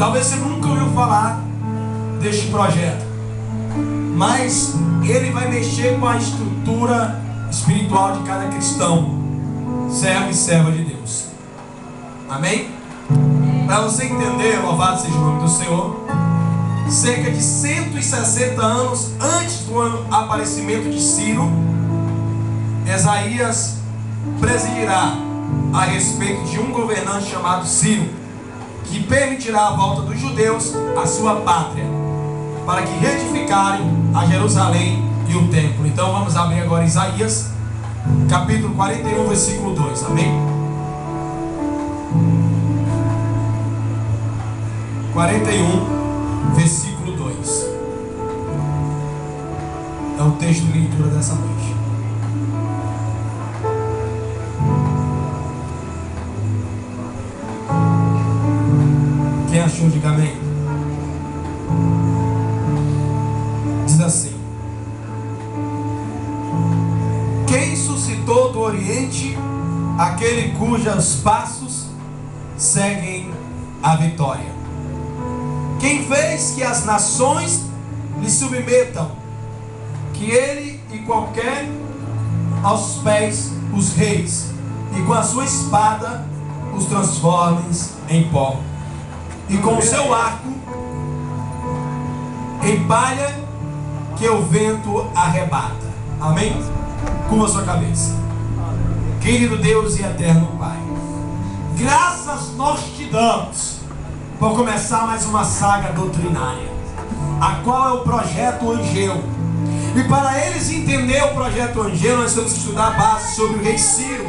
Talvez você nunca ouviu falar deste projeto, mas ele vai mexer com a estrutura espiritual de cada cristão, servo e serva de Deus. Amém? Para você entender, louvado seja o nome do Senhor, cerca de 160 anos antes do aparecimento de Ciro, Esaías presidirá a respeito de um governante chamado Ciro, que permitirá a volta dos judeus à sua pátria, para que reedificarem a Jerusalém e o templo. Então vamos abrir agora Isaías, capítulo 41, versículo 2, amém? 41, versículo 2. É o texto de leitura dessa noite. Quem achou, diga amém. Diz assim: quem suscitou do Oriente aquele cujos passos seguem a vitória? Quem fez que as nações lhe submetam, que ele e qualquer aos pés os reis, e com a sua espada os transformes em pó, e com o seu arco em palha que o vento arrebata. Amém? Curva a sua cabeça. Querido Deus e eterno Pai, graças nós te damos por começar mais uma saga doutrinária, a qual é o projeto Angeu. E para eles entender o projeto Angeu, nós temos que estudar a base sobre o rei Ciro,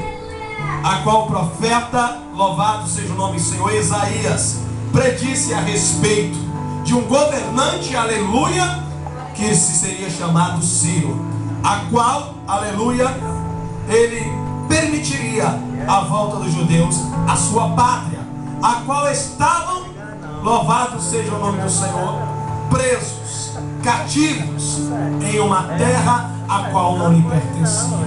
a qual o profeta, louvado seja o nome do Senhor, Isaías, predisse a respeito de um governante, aleluia, que se seria chamado Ciro, a qual, aleluia, ele permitiria a volta dos judeus à sua pátria, a qual estavam, louvado seja o nome do Senhor, presos, cativos em uma terra a qual não lhe pertencia.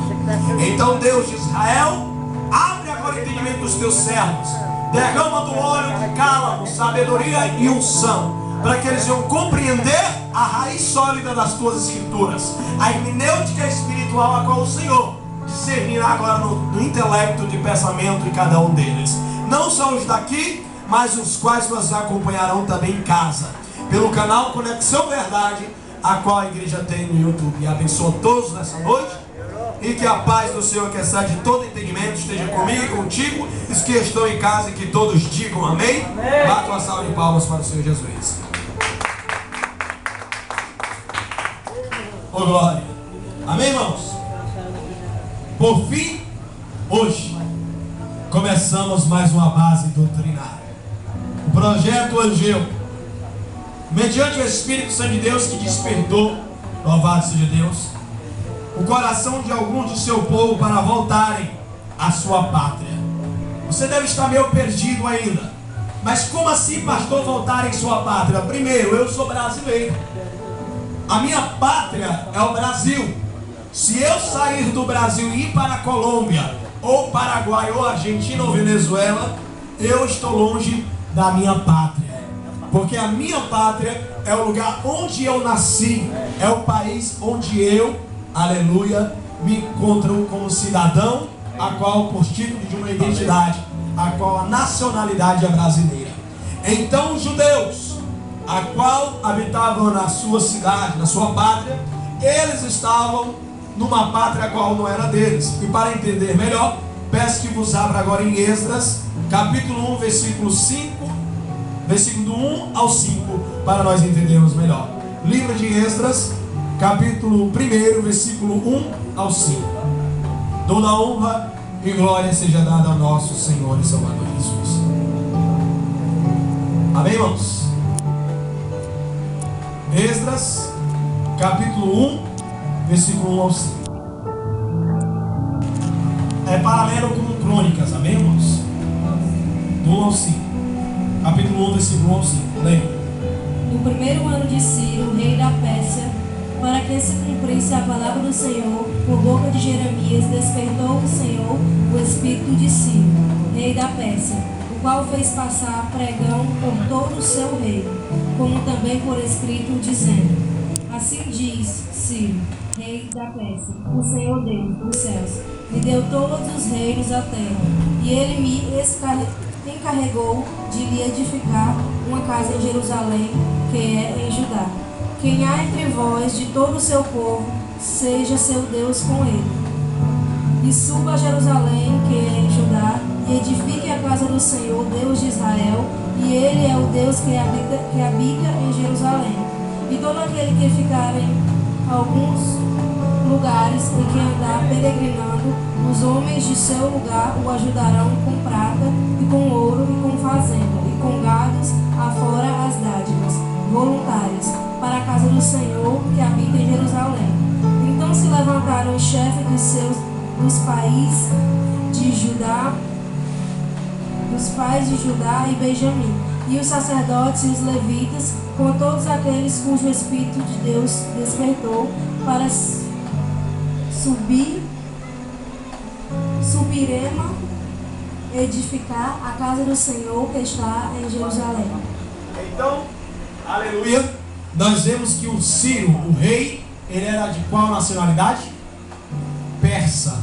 Então Deus de Israel, abre agora o entendimento dos teus servos, derrama do óleo de cálamo, sabedoria e unção, para que eles venham compreender a raiz sólida das tuas escrituras, a hermenêutica espiritual a qual o Senhor discernirá agora no intelecto de pensamento de cada um deles. Não só os daqui, mas os quais nos acompanharão também em casa, pelo canal Conexão Verdade, a qual a igreja tem no YouTube. E abençoa todos nessa noite, e que a paz do Senhor, que excede todo entendimento, esteja comigo e contigo, os que estão em casa, e que todos digam amém. Bata uma salva de palmas para o Senhor Jesus. Oh glória. Amém, irmãos? Por fim, hoje começamos mais uma base doutrinária, o projeto Angeu, mediante o Espírito Santo de Deus que despertou, louvado seja Deus, o coração de alguns de seu povo para voltarem à sua pátria. Você deve estar meio perdido ainda. Mas como assim, pastor, voltar em sua pátria? Primeiro, eu sou brasileiro. A minha pátria é o Brasil. Se eu sair do Brasil e ir para a Colômbia, ou Paraguai, ou Argentina, ou Venezuela, eu estou longe da minha pátria. Porque a minha pátria é o lugar onde eu nasci, é o país onde eu, aleluia, me encontro como cidadão, a qual, por título de uma identidade, a qual a nacionalidade é brasileira. Então os judeus, a qual habitavam na sua cidade, na sua pátria, eles estavam numa pátria a qual não era deles. E para entender melhor, peço que vos abra agora em Esdras, capítulo 1, versículo 5, versículo do 1 ao 5, para nós entendermos melhor. Livro de Esdras, capítulo 1, versículo 1 ao 5. Toda honra e glória seja dada ao nosso Senhor e Salvador Jesus. Amém, irmãos? Esdras, capítulo 1, versículo 1 ao 5. É paralelo com Crônicas, amém, irmãos? Do 1 ao 5. Capítulo 1, versículo 1 ao 5. Leia. No primeiro ano de Ciro, rei da Pérsia, para que se cumprisse a palavra do Senhor, por boca de Jeremias, despertou o Senhor o espírito de Ciro, rei da Pérsia, o qual fez passar pregão por todo o seu reino, como também por escrito, dizendo: Assim diz Ciro, rei da Pérsia, o Senhor Deus dos céus, me deu todos os reinos da terra, e ele me encarregou de lhe edificar uma casa em Jerusalém, que é em Judá. Quem há entre vós de todo o seu povo, seja seu Deus com ele. E suba a Jerusalém, que é em Judá, e edifique a casa do Senhor, Deus de Israel, e ele é o Deus que habita em Jerusalém. E todo aquele que ficar em alguns lugares em que andar peregrinando, os homens de seu lugar o ajudarão com prata, e com ouro, e com fazenda, e com gados, afora as dádivas voluntárias, para a casa do Senhor que habita em Jerusalém. Então se levantaram os chefes dos pais de Judá e Benjamim, e os sacerdotes e os levitas, com todos aqueles cujo Espírito de Deus despertou, para subirema edificar a casa do Senhor que está em Jerusalém. Então, aleluia, nós vemos que o Ciro, o rei, ele era de qual nacionalidade? Persa.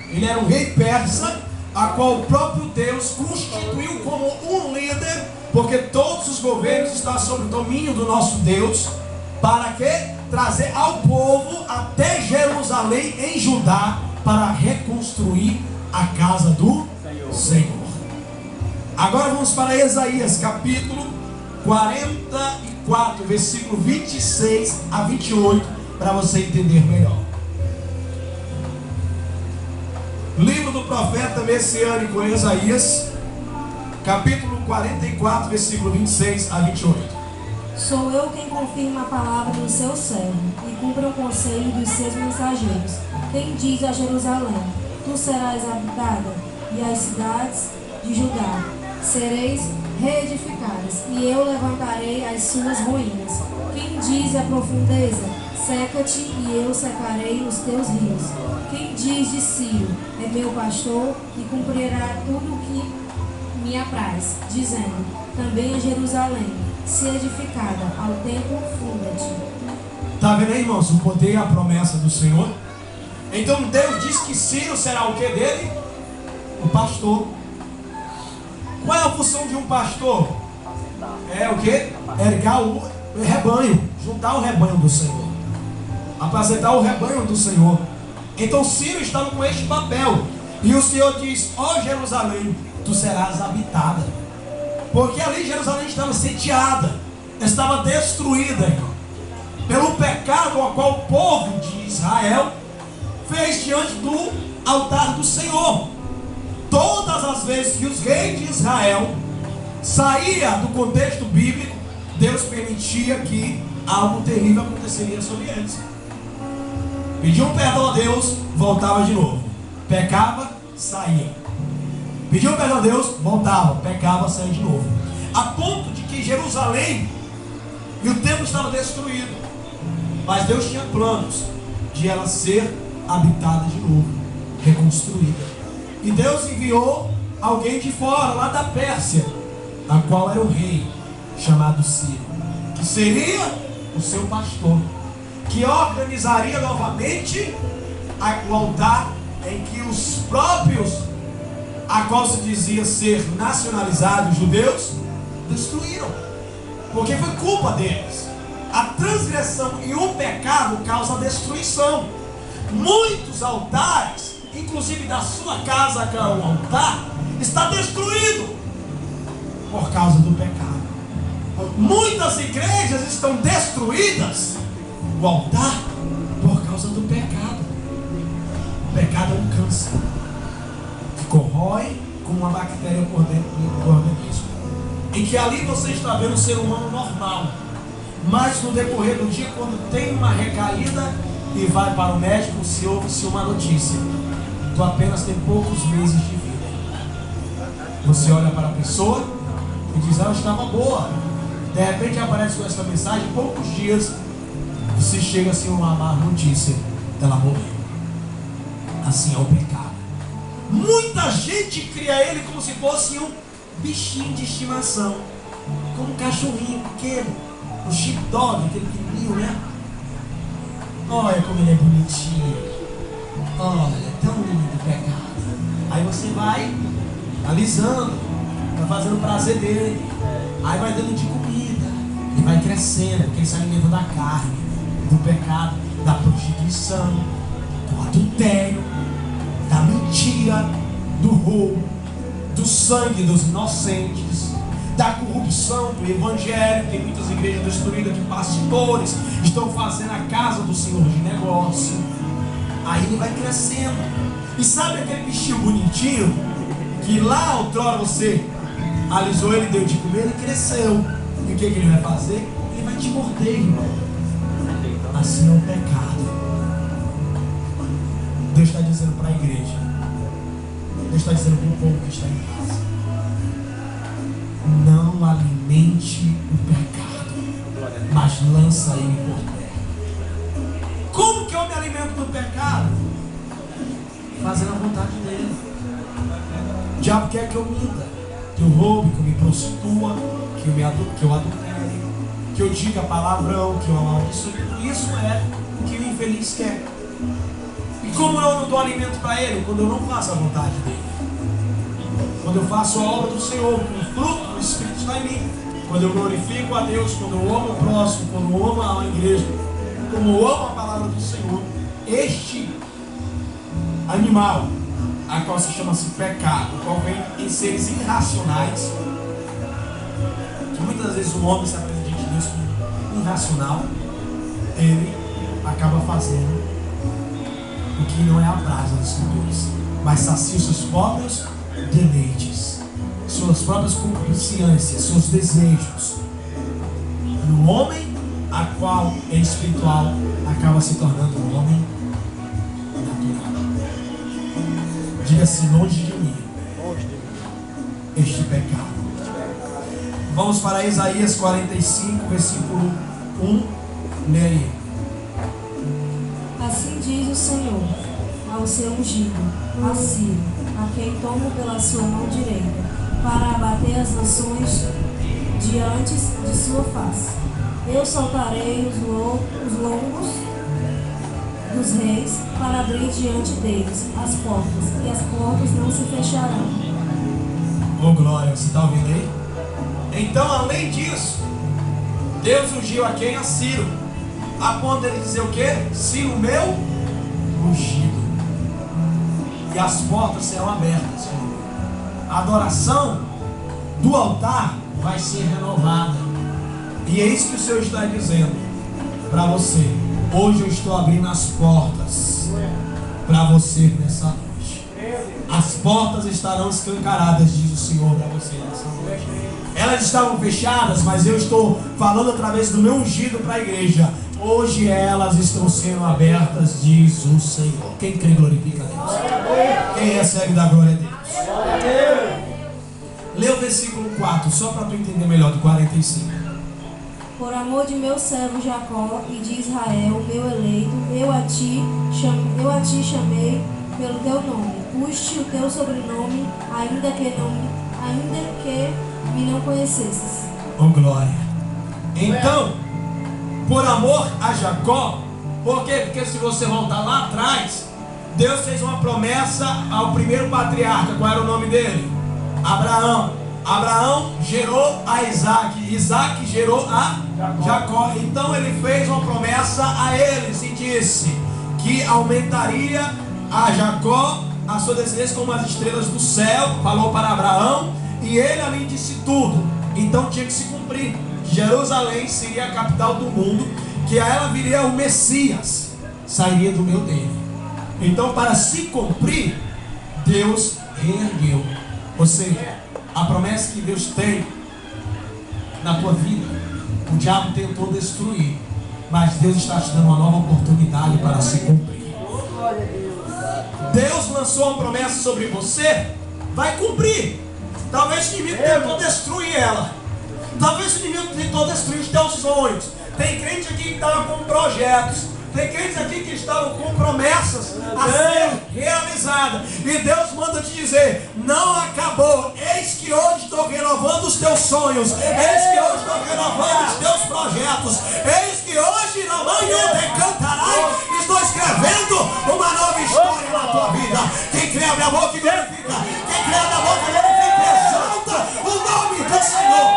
Ele era um rei persa, a qual o próprio Deus constituiu como um líder, porque todos os governos estão sob o domínio do nosso Deus, para que? Trazer ao povo até Jerusalém, em Judá, para reconstruir a casa do Senhor. Agora vamos para Isaías, capítulo 44, versículo 26 a 28, para você entender melhor. Livro do profeta messiânico Isaías, capítulo 44, versículo 26 a 28. Sou eu quem confirma a palavra do seu servo e cumpre o conselho dos seus mensageiros. Quem diz a Jerusalém: tu serás habitada, e as cidades de Judá sereis reedificadas, e eu levantarei as suas ruínas. Quem diz à profundeza: seca-te, e eu secarei os teus rios. Quem diz de Ciro: é meu pastor, e cumprirá tudo o que me apraz, dizendo: também em Jerusalém, se edificada, ao tempo funda-te. Está vendo aí, irmãos, o poder e a promessa do Senhor? Então Deus diz que Ciro será o que dele? O pastor. Qual é a função de um pastor? É o que? Ergar o rebanho, juntar o rebanho do Senhor, apacentar o rebanho do Senhor. Então Ciro estava com este papel. E o Senhor diz: ó Jerusalém, tu serás habitada. Porque ali Jerusalém estava sitiada, estava destruída, irmão, pelo pecado ao qual o povo de Israel fez diante do altar do Senhor. Todas as vezes que os reis de Israel saíam do contexto bíblico, Deus permitia que algo terrível aconteceria sobre eles. Pediam perdão a Deus, voltava de novo. Pecava, saía. Pediam perdão a Deus, voltava. Pecava, saía de novo. A ponto de que Jerusalém e o templo estava destruído. Mas Deus tinha planos de ela ser habitada de novo, reconstruída. E Deus enviou alguém de fora, lá da Pérsia, a qual era o rei, chamado Ciro, que seria o seu pastor, que organizaria novamente o altar em que os próprios, a qual se dizia ser nacionalizados judeus, destruíram, porque foi culpa deles. A transgressão e o pecado causam destruição. Muitos altares, inclusive da sua casa, que é um altar, está destruído por causa do pecado. Muitas igrejas estão destruídas, o altar, por causa do pecado. O pecado é um câncer que corrói como uma bactéria por dentro do organismo, em que ali você está vendo um ser humano normal, mas no decorrer do dia, quando tem uma recaída e vai para o médico, se ouve-se uma notícia: tu apenas tem poucos meses de vida. Você olha para a pessoa e diz: ela estava boa. De repente aparece com essa mensagem, poucos dias, e se chega assim uma má notícia: ela morreu. Assim é o pecado. Muita gente cria ele como se fosse bichinho de estimação, como um cachorrinho pequeno, o sheepdog, aquele pequenininho, né? Olha como ele é bonitinho, olha, tão lindo o pecado. Aí você vai alisando, vai fazendo o prazer dele, aí vai dando de comida, ele vai crescendo, porque ele se alimenta da carne, do pecado, da prostituição, do adultério, da mentira, do roubo, do sangue dos inocentes, da corrupção do evangelho. Tem muitas igrejas destruídas que pastores estão fazendo a casa do Senhor de negócio. Aí ele vai crescendo. E sabe aquele bichinho bonitinho que lá outrora você alisou ele, deu de comer, ele cresceu. E o que ele vai fazer? Ele vai te morder, irmão. Assim é o pecado. Deus está dizendo para a igreja, Deus está dizendo para o povo que está em casa: não alimente o pecado, mas lança ele por terra. Como que eu me alimento do pecado? Fazendo a vontade dele. O diabo quer que eu minta, que eu roube, que eu me prostitua, que eu adultere, que eu diga palavrão, que eu amaldiçoe. Isso é o que o infeliz quer. E como eu não dou alimento para ele? Quando eu não faço a vontade dele. Quando eu faço a obra do Senhor, quando o fruto do Espírito está em mim. Quando eu glorifico a Deus, quando eu amo o próximo, quando eu amo a igreja, quando eu amo a palavra do Senhor. Este animal, a qual se chama-se pecado, o qual vem em seres irracionais, que muitas vezes o homem se apresenta diante de Deus como irracional, ele acaba fazendo o que não é a brasa dos Deus, mas sacia os seus próprios deleites, suas próprias concupiscências, seus desejos. E o homem, a qual é espiritual, acaba se tornando um homem natural. Diga-se: longe de mim este pecado. Vamos para Isaías 45, versículo 1. Lê aí. Assim diz o Senhor ao seu ungido, a Ciro, a quem tomo pela sua mão direita, para abater as nações diante de sua face. Eu soltarei os lombos dos reis para abrir diante deles as portas, e as portas não se fecharão. Oh glória, você está ouvindo aí? Então, além disso, Deus ungiu a quem? A Ciro, a ponto dele dizer o quê? Ciro, meu ungido. E as portas serão abertas. A adoração do altar vai ser renovada. E é isso que o Senhor está dizendo para você. Hoje eu estou abrindo as portas para você nessa noite. As portas estarão escancaradas, diz o Senhor para você nessa noite. Elas estavam fechadas, mas eu estou falando através do meu ungido para a igreja. Hoje elas estão sendo abertas, diz o Senhor. Quem crê glorifica a Deus. Quem recebe da glória a Deus. Lê o versículo 4, só para tu entender melhor, do 45. Por amor de meu servo Jacó e de Israel, meu eleito, eu a ti chamei pelo teu nome. Puste o teu sobrenome, ainda que me não conhecesses. Oh glória. Então, por amor a Jacó, por quê? Porque se você voltar lá atrás, Deus fez uma promessa ao primeiro patriarca. Qual era o nome dele? Abraão. Abraão gerou a Isaac, Isaac gerou a Jacó. Então ele fez uma promessa a eles e disse que aumentaria a Jacó, a sua descendência, como as estrelas do céu. Falou para Abraão, e ele ali disse tudo. Então tinha que se cumprir. Jerusalém seria a capital do mundo, que a ela viria o Messias, sairia do meio dele. Então, para se cumprir, Deus reergueu. Ou seja, a promessa que Deus tem na tua vida, o diabo tentou destruir, mas Deus está te dando uma nova oportunidade para se cumprir. Deus lançou uma promessa sobre você, vai cumprir. Talvez o inimigo tentou destruir ela. Talvez o inimigo tentou destruir os teus sonhos. Tem crente aqui que estava com projetos, Tem crentes aqui que estão com promessas a ser realizadas. E Deus manda te dizer: não acabou. Eis que hoje estou renovando os teus sonhos. Eis que hoje estou renovando os teus projetos. Eis que hoje, na manhã de cantarai, estou escrevendo uma nova história na tua vida. Quem crê, abre a boca e glorifica. Quem crê, abre a boca e glorifica. Exalta o nome do Senhor.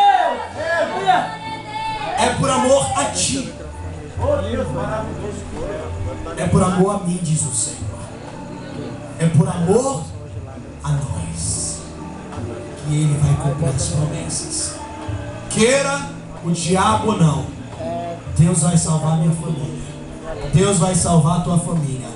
É por amor a ti. É por amor a mim, diz o Senhor. É por amor a nós que Ele vai cumprir as promessas. Queira o diabo ou não, Deus vai salvar minha família. Deus vai salvar a tua família.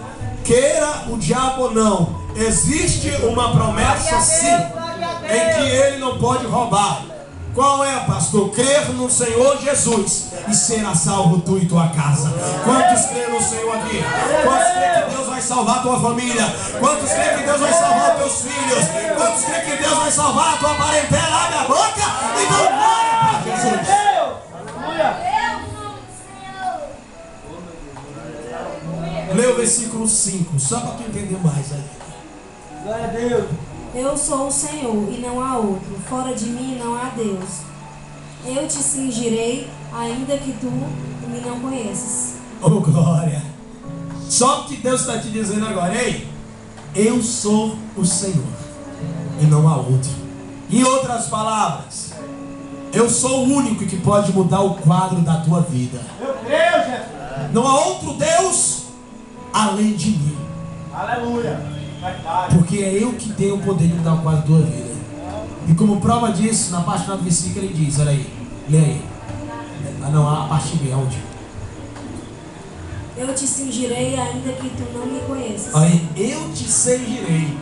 Queira o diabo ou não, existe uma promessa sim, em que Ele não pode roubar. Qual é, pastor? Crer no Senhor Jesus e será salvo tu e tua casa. Quantos creem no Senhor aqui? Quantos creem que Deus vai salvar a tua família? Quantos creem que Deus vai salvar os teus filhos? Quantos creem que Deus vai salvar a tua parentela? Abre a boca e dá glória para Jesus. Lê o versículo 5, só para tu entender mais aí. Glória a Deus. Eu sou o Senhor e não há outro. Fora de mim não há Deus. Eu te cingirei, ainda que tu me não conheças. Oh, glória! Só que Deus está te dizendo agora: ei, eu sou o Senhor e não há outro. Em outras palavras, eu sou o único que pode mudar o quadro da tua vida. Eu creio, Jesus. Não há outro Deus além de mim. Aleluia. Porque é eu que tenho o poder de mudar o quadro da tua vida. E como prova disso, na parte do versículo ele diz: olha aí, lê aí. Ah não, a parte B, onde? Eu te cingirei, ainda que tu não me conheças. Aí, eu te cingirei,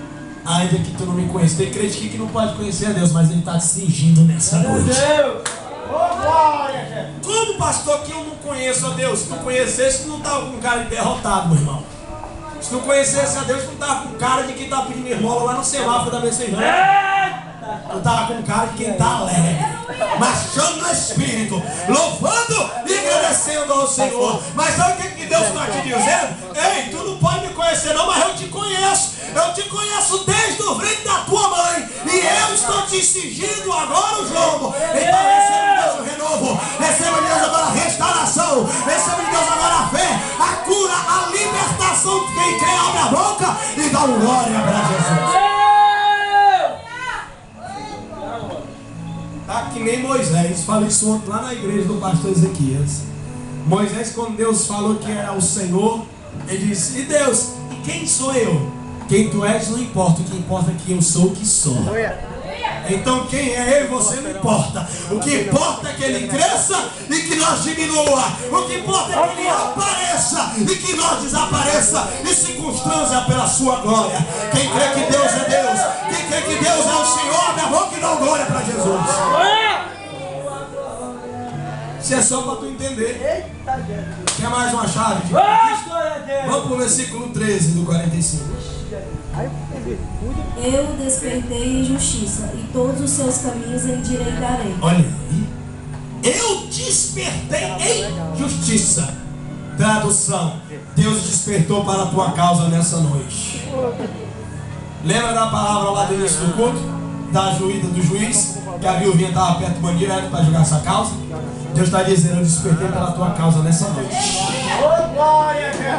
ainda que tu não me conheças. Tem crente aqui que não pode conhecer a Deus, mas ele está te cingindo nessa noite. Deus. Oh, glória, Jesus. Como pastor que eu não conheço a Deus? Se tu conhecesse, tu não estava com cara de derrotado, meu irmão. Se tu conhecesse a Deus, tu estava com cara de quem está pedindo esmola lá no semáforo da Messejana. Tu estava com cara de quem está alegre, marchando no Espírito, louvando e agradecendo ao Senhor. Mas sabe o que Deus está te dizendo? Ei, tu não pode me conhecer não, mas eu te conheço. Eu te conheço desde o ventre da tua mãe. E eu estou te exigindo agora o jogo. Então receba de Deus o renovo. Receba de Deus agora a restauração. Receba de Deus agora a fé, a cura, a libertação. Quem quer, abre a boca e dá um glória para Jesus. Tá que nem Moisés. Falei isso ontem lá na igreja do pastor Ezequias. Moisés, quando Deus falou que era o Senhor, ele disse: e Deus, e quem sou eu? Quem tu és não importa, o que importa é que eu sou o que sou. Então quem é ele, você não importa. O que importa é que ele cresça e que nós diminua. O que importa é que ele apareça e que nós desapareça e se constranja pela sua glória. Quem crê que Deus é Deus, quem crê que Deus é o Senhor, abre a boca e dá glória para Jesus. Isso é só para tu entender. Quer mais uma chave? Vamos para o versículo 13 do 45. Eu despertei em justiça, e todos os seus caminhos endireitarei. Olha aí. Eu despertei em justiça. Tradução: Deus despertou para a tua causa nessa noite. Lembra da palavra lá do início do culto? Da juíza do juiz, que a viuvinha estava perto do bandido para julgar essa causa. Deus está dizendo: eu despertei pela tua causa nessa noite.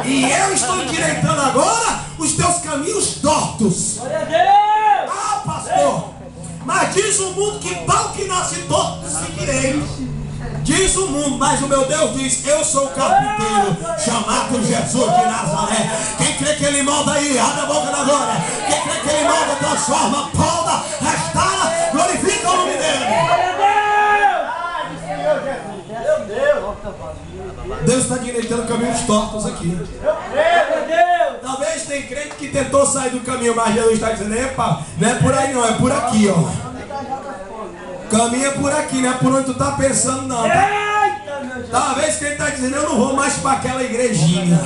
E eu estou endireitando agora os teus caminhos tortos. Ah, pastor, mas diz o mundo que pau que nasce torto seguirei. Diz o mundo, mas o meu Deus diz: eu sou o carpinteiro chamado Jesus de Nazaré. Quem crê que ele molda aí, abre a boca da glória. Quem crê que ele molda, transforma, polda, restaura, glorifica o nome dele. Deus está direitando caminhos tortos aqui. Talvez tem crente que tentou sair do caminho, mas Jesus está dizendo: epa, não é por aí não, é por aqui, ó. Caminho é por aqui, não é por onde tu está pensando não. Talvez que ele está dizendo: eu não vou mais para aquela igrejinha,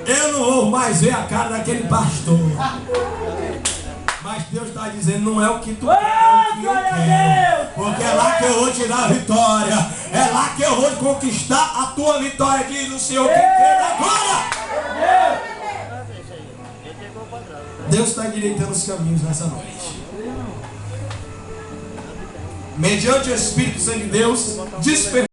eu não vou mais ver a cara daquele pastor. Mas Deus está dizendo: não é o que tu quer, é o que eu quero. Porque é lá que eu vou te dar a vitória. É lá que eu vou conquistar a tua vitória, diz o Senhor. Quem crê na glória. Deus está endireitando os caminhos nessa noite. Mediante o Espírito Santo de Deus, despertando.